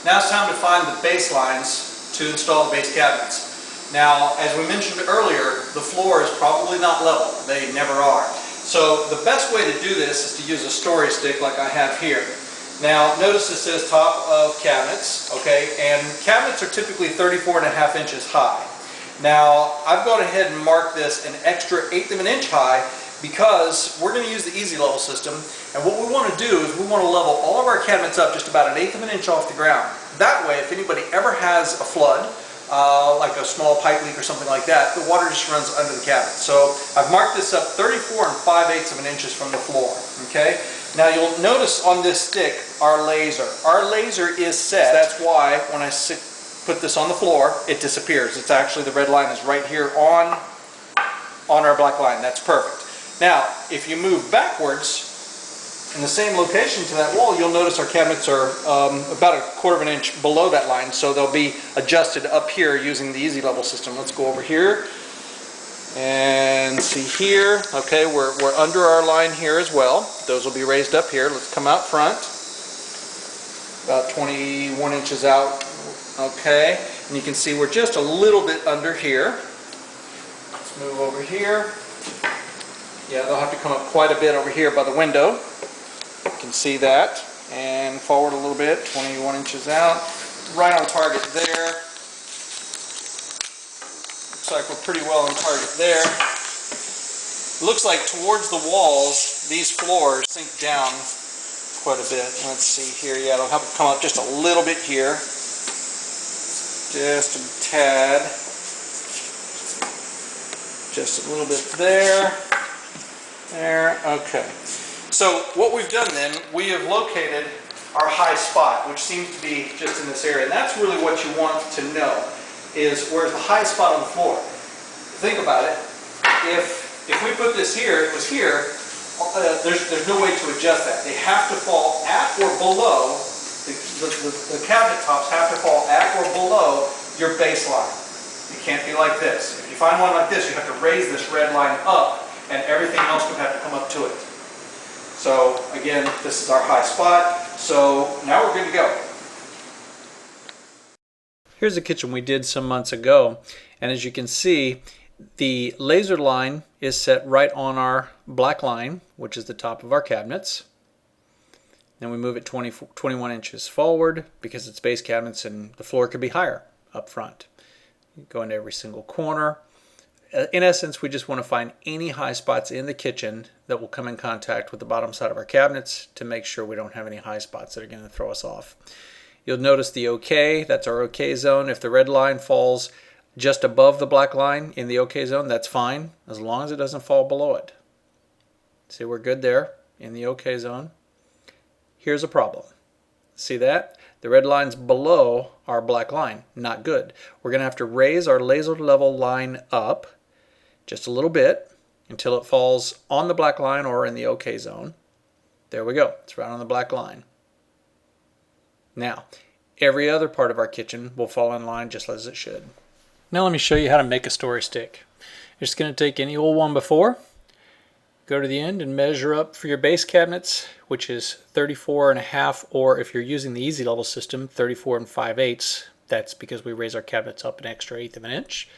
Now it's time to find the base lines to install the base cabinets. Now, as we mentioned earlier, the floor is probably not level. They never are. So the best way to do this is to use a story stick like I have here. Now, notice it says top of cabinets, okay, and cabinets are typically 34.5 inches high. Now, I've gone ahead and marked this an extra 1/8 of an inch high because we're going to use the easy level system, and what we want to do is we want to level all of our cabinets up just about 1/8 of an inch off the ground. That way, if anybody ever has a flood, like a small pipe leak or something like that, the water just runs under the cabinet. So I've marked this up 34 5/8 of an inches from the floor, okay? Now you'll notice on this stick our laser. Our laser is set. That's why when I put this on the floor, it disappears. It's actually, the red line is right here on our black line. That's perfect. Now, if you move backwards in the same location to that wall, you'll notice our cabinets are about 1/4 of an inch below that line, so they'll be adjusted up here using the easy level system. Let's go over here and see here. Okay, we're under our line here as well. Those will be raised up here. Let's come out front, about 21 inches out. Okay, and you can see we're just a little bit under here. Let's move over here. Yeah, they'll have to come up quite a bit over here by the window. You can see that. And forward a little bit, 21 inches out. Right on target there. Looks like we're pretty well on target there. Looks like towards the walls, these floors sink down quite a bit. Let's see here. Yeah, they'll have to come up just a little bit here. Just a tad. Just a little bit there. There. Okay. So what we've done then, we have located our high spot, which seems to be just in this area. And that's really what you want to know, is where's the high spot on the floor. Think about it. If we put this here, it was here, there's no way to adjust that. They have to fall at or below, the cabinet tops have to fall at or below your baseline. It can't be like this. If you find one like this, you have to raise this red line up, and everything else would have to come up to it. So again, this is our high spot. So now we're good to go. Here's a kitchen we did some months ago, and as you can see, the laser line is set right on our black line, which is the top of our cabinets. Then we move it 21 inches forward because it's base cabinets and the floor could be higher up front. You go into every single corner. In essence, we just want to find any high spots in the kitchen that will come in contact with the bottom side of our cabinets to make sure we don't have any high spots that are going to throw us off. You'll notice the OK, that's our OK zone. If the red line falls just above the black line in the OK zone, that's fine, as long as it doesn't fall below it. See, we're good there in the OK zone. Here's a problem. See that? The red line's below our black line. Not good. We're going to have to raise our laser level line up just a little bit until it falls on the black line or in the OK zone. There we go. It's right on the black line. Now, every other part of our kitchen will fall in line just as it should. Now let me show you how to make a story stick. You're just going to take any old one before, go to the end and measure up for your base cabinets, which is 34.5, or if you're using the easy level system, 34 5/8. That's because we raise our cabinets up an extra 1/8 of an inch.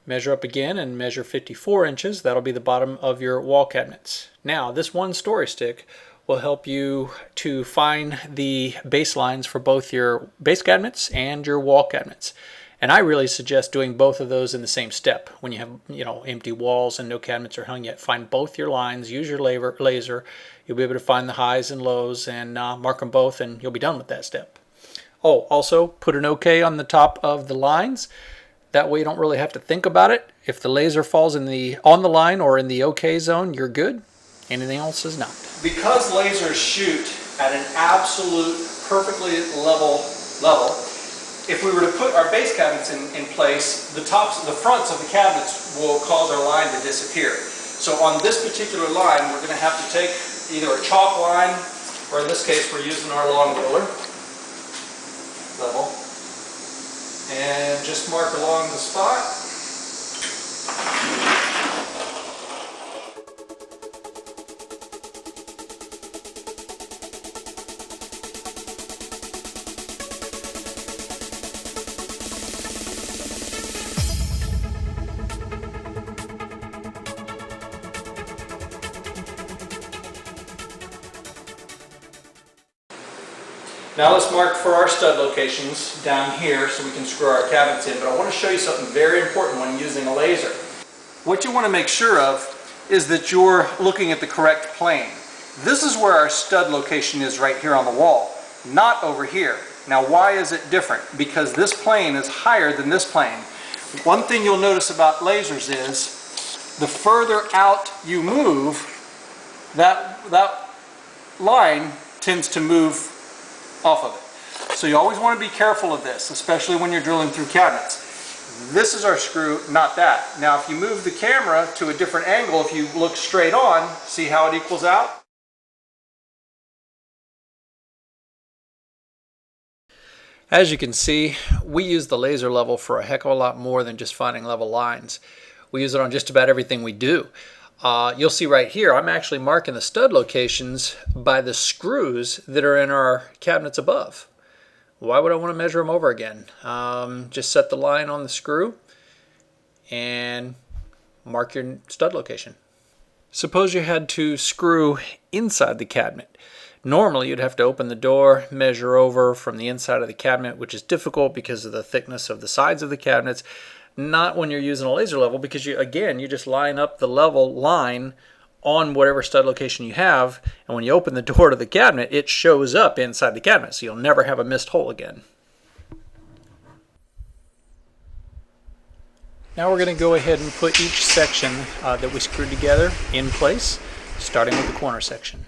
Measure up again and measure 54 inches. That'll be the bottom of your wall cabinets. Now, this one story stick will help you to find the baselines for both your base cabinets and your wall cabinets. And I really suggest doing both of those in the same step. When you have, empty walls and no cabinets are hung yet, find both your lines, use your laser. You'll be able to find the highs and lows and mark them both, and you'll be done with that step. Oh, also put an OK on the top of the lines. That way you don't really have to think about it. If the laser falls on the line or in the OK zone, you're good. Anything else is not. Because lasers shoot at an absolute perfectly level, if we were to put our base cabinets in place, the fronts of the cabinets will cause our line to disappear. So on this particular line, we're going to have to take either a chalk line, or in this case we're using our long ruler, level, and just mark along the spot. Now let's mark for our stud locations down here so we can screw our cabinets in, but I want to show you something very important when using a laser. What you want to make sure of is that you're looking at the correct plane. This is where our stud location is right here on the wall, not over here. Now why is it different? Because this plane is higher than this plane. One thing you'll notice about lasers is the further out you move, that line tends to move off of it. So you always want to be careful of this, especially when you're drilling through cabinets. This is our screw, not that. Now if you move the camera to a different angle, if you look straight on, see how it equals out? As you can see, we use the laser level for a heck of a lot more than just finding level lines. We use it on just about everything we do. You'll see right here, I'm actually marking the stud locations by the screws that are in our cabinets above. Why would I want to measure them over again? Just set the line on the screw and mark your stud location. Suppose you had to screw inside the cabinet. Normally you'd have to open the door, measure over from the inside of the cabinet, which is difficult because of the thickness of the sides of the cabinets. Not when you're using a laser level, because you just line up the level line on whatever stud location you have, and when you open the door to the cabinet, it shows up inside the cabinet, so you'll never have a missed hole again. Now we're going to go ahead and put each section that we screwed together in place, starting with the corner section.